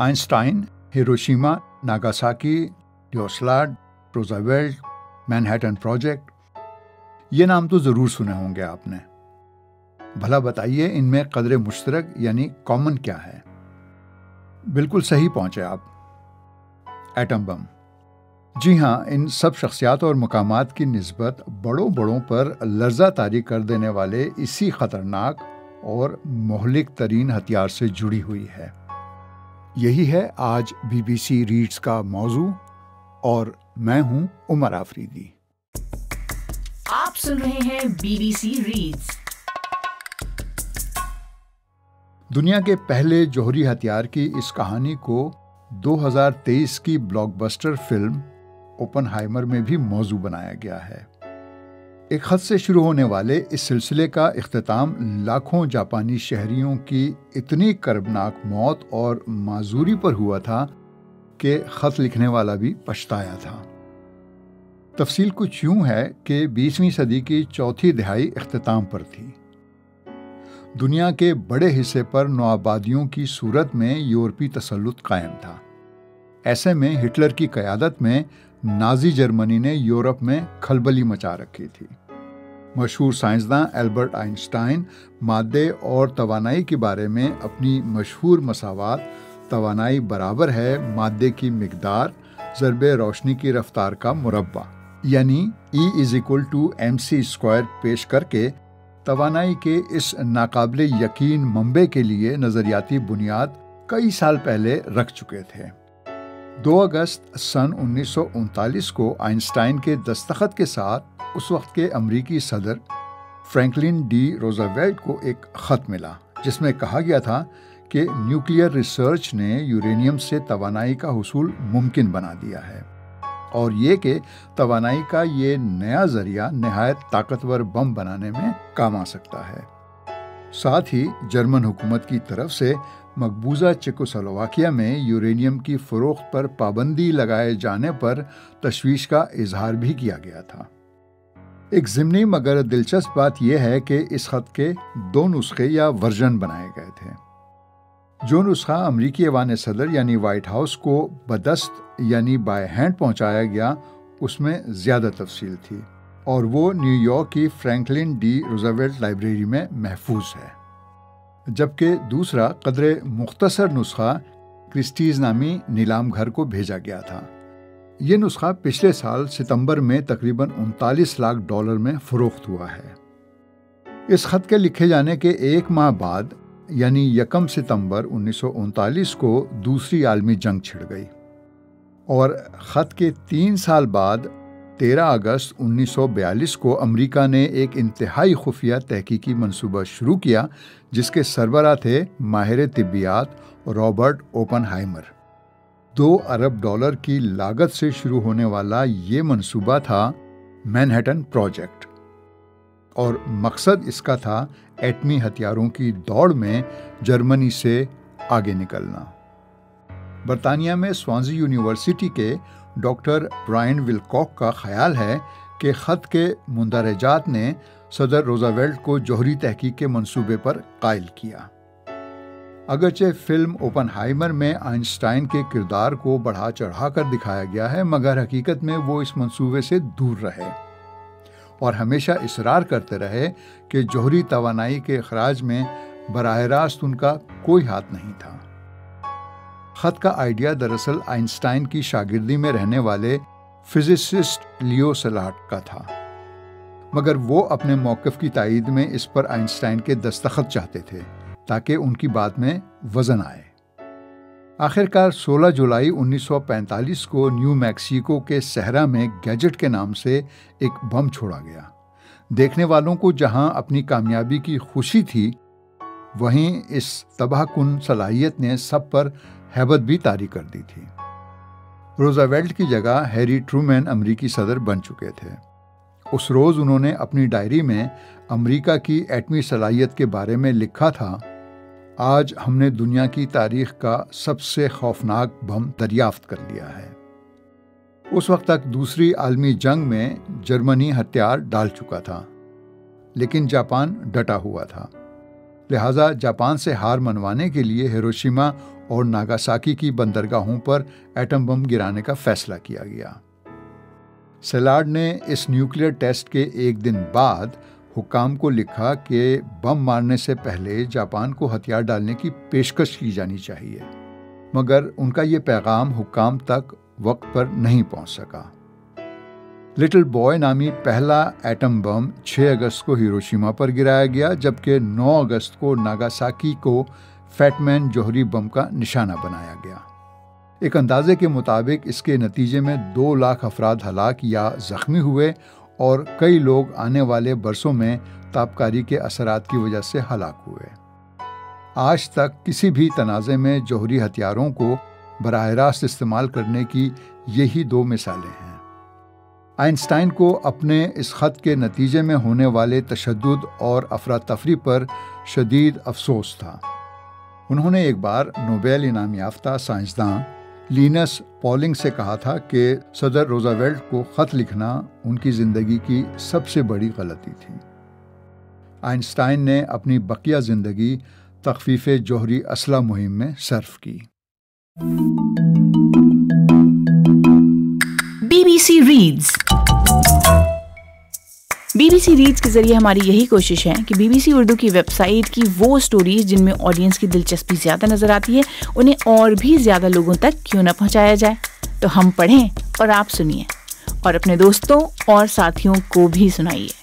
Einstein, Hiroshima, Nagasaki, ड्योसलाड, Roosevelt, Manhattan project, ये नाम तो ज़रूर सुने होंगे आपने। भला बताइए इनमें कदर मुश्तरक यानी कॉमन क्या है? बिल्कुल सही पहुंचे आप, एटम बम। जी हाँ, इन सब शख्सियात और मकामात की निस्बत बड़ों पर लर्जा तारी कर देने वाले इसी खतरनाक और मोहलिक तरीन हथियार से जुड़ी हुई है। यही है आज BBC रीड्स का मौजू और मैं हूं उमर आफरीदी। आप सुन रहे हैं BBC रीड्स। दुनिया के पहले जौहरी हथियार की इस कहानी को 2023 की ब्लॉकबस्टर फिल्म ओपनहाइमर में भी मौजू बनाया गया है। एक खत से शुरू होने वाले इस सिलसिले का इख्तिताम लाखों जापानी शहरियों की इतनी कर्बनाक मौत और माजूरी पर हुआ था कि खत लिखने वाला भी पछताया था। तफसील कुछ यूं है कि 20वीं सदी की चौथी दिहाई इख्तिताम पर थी। दुनिया के बड़े हिस्से पर नौआबादियों की सूरत में यूरोपी तसल्लुत कायम था। ऐसे में हिटलर की क़यादत में नाजी जर्मनी ने यूरोप में खलबली मचा रखी थी। मशहूर साइंसदान एल्बर्ट आइंस्टाइन मादे और तवानाई के बारे में अपनी मशहूर मसावात तवानाई बराबर है मादे की मिकदार ज़रबे रोशनी की रफ्तार का मुरब्बा यानी E=mc² पेश करके तवानाई के इस नाकाबिले यकीन मंबे के लिए नज़रियाती बुनियाद कई साल पहले रख चुके थे। 2 अगस्त सन 1939 को आइंस्टाइन के दस्तखत के साथ उस वक्त के अमरीकी सदर फ्रैंकलिन डी रोजावेल्ट को एक खत मिला जिसमें कहा गया था कि न्यूक्लियर रिसर्च ने यूरेनियम से तवानाई का हुसूल मुमकिन बना दिया है और ये कि तवानाई का ये नया जरिया नहायत ताकतवर बम बनाने में काम आ सकता है। साथ ही जर्मन हुकूमत की तरफ से मकबूजा चेकोस्लोवाकिया में यूरेनियम की फरोख्त पर पाबंदी लगाए जाने पर तशवीश का इजहार भी किया गया था। एक ज़िमनी मगर दिलचस्प बात यह है कि इस खत के 2 नुस्खे या वर्जन बनाए गए थे। जो नुस्खा अमरीकी ऐवान सदर यानी व्हाइट हाउस को बदस्त यानी बाय हैंड पहुंचाया गया उसमें ज़्यादा तफसील थी और वो न्यूयॉर्क की फ्रैंकलिन डी रूज़वेल्ट लाइब्रेरी में महफूज है, जबकि दूसरा कदरे मुख्तसर नुस्खा क्रिस्टीज़ नामी नीलाम घर को भेजा गया था। ये नुस्खा पिछले साल सितंबर में तकरीबन $39 लाख में फ़रोख्त हुआ है। इस खत के लिखे जाने के 1 माह बाद यानी 1 सितंबर 1939 को दूसरी आलमी जंग छिड़ गई और ख़त के 3 साल बाद 13 अगस्त 1942 को अमेरिका ने एक इंतहाई खुफिया तहकीकी मंसूबा शुरू किया जिसके सरबराह थे माहिर तिब्बियात रॉबर्ट ओपनहाइमर। $2 अरब की लागत से शुरू होने वाला ये मंसूबा था मैनहट्टन प्रोजेक्ट और मकसद इसका था एटमी हथियारों की दौड़ में जर्मनी से आगे निकलना। बरतानिया में स्वांजी यूनिवर्सिटी के डॉक्टर ब्रायन विलकॉक का ख्याल है कि ख़त के मुंदरजात ने सदर रोजावेल्ट को जौहरी तहकीक के मंसूबे पर कायल किया। अगरचे फिल्म ओपनहाइमर में आइंस्टाइन के किरदार को बढ़ा चढ़ा कर दिखाया गया है मगर हकीकत में वो इस मंसूबे से दूर रहे और हमेशा इसरार करते रहे कि जौहरी तवानाई के अखराज में बराह रास्त उनका कोई हाथ नहीं था। खत का आइडिया दरअसल आइंस्टाइन की शागिर्दी में रहने वाले फिजिसिस्ट लियो सलाट का था मगर वो अपने मौक़िफ़ की तायीद में इस पर आइंस्टाइन के दस्तखत चाहते थे ताकि उनकी बात में वज़न आए। आखिरकार 16 जुलाई 1945 को न्यू मैक्सिको के सहरा में गैजेट के नाम से एक बम छोड़ा गया। देखने वालों को जहां अपनी कामयाबी की खुशी थी वहीं इस तबाहकुन सलाहियत ने सब पर हैबत भी तारी कर दी थी। रोजावेल्ट की जगह हैरी ट्रूमैन अमरीकी सदर बन चुके थे। उस रोज़ उन्होंने अपनी डायरी में अमरीका की एटमी सलाहियत के बारे में लिखा था, आज हमने दुनिया की तारीख का सबसे खौफनाक बम दरियाफ्त कर लिया है। उस वक्त तक दूसरी आलमी जंग में जर्मनी हथियार डाल चुका था लेकिन जापान डटा हुआ था। लिहाजा जापान से हार मनवाने के लिए हिरोशिमा اور ناگاساکی کی بندرگاہوں پر ایٹم بم گرانے کا فیصلہ کیا گیا۔ سیلاڈ نے اس نیوکلیئر ٹیسٹ کے ایک دن بعد حکام کو لکھا کہ بم مارنے سے پہلے جاپان کو ہتھیار ڈالنے کی پیشکش کی جانی چاہیے، مگر ان کا یہ پیغام حکام تک وقت پر نہیں پہنچ سکا۔ لٹل بوائے نامی پہلا ایٹم بم 6 اگست کو ہیروشیما پر گرایا گیا، جبکہ 9 اگست کو ناگاساکی کو فیٹ مین جوہری بم کا نشانہ بنایا گیا۔ ایک اندازے کے مطابق اس کے نتیجے میں 2 لاکھ افراد ہلاک یا زخمی ہوئے اور کئی لوگ آنے والے برسوں میں تابکاری کے اثرات کی وجہ سے ہلاک ہوئے۔ آج تک کسی بھی تنازع میں جوہری ہتھیاروں کو براہ راست استعمال کرنے کی یہی 2 مثالیں ہیں۔ آئنسٹائن کو اپنے اس خط کے نتیجے میں ہونے والے تشدد اور افراتفری پر شدید افسوس تھا۔ انہوں نے ایک بار نوبیل انعام یافتہ سائنسداں لینس پولنگ سے کہا تھا کہ صدر روزویلٹ کو خط لکھنا ان کی زندگی کی سب سے بڑی غلطی تھی۔ آئنسٹائن نے اپنی بقیہ زندگی تخفیف جوہری اسلحہ مہم میں صرف کی۔ BBC ریڈز کے ذریعے ہماری یہی کوشش ہے کہ BBC اردو کی ویب سائٹ کی وہ سٹوریز جن میں آڈینس کی دلچسپی زیادہ نظر آتی ہے انہیں اور بھی زیادہ لوگوں تک کیوں نہ پہنچایا جائے۔ تو ہم پڑھیں اور آپ سنیے اور اپنے دوستوں اور ساتھیوں کو بھی سنائیے۔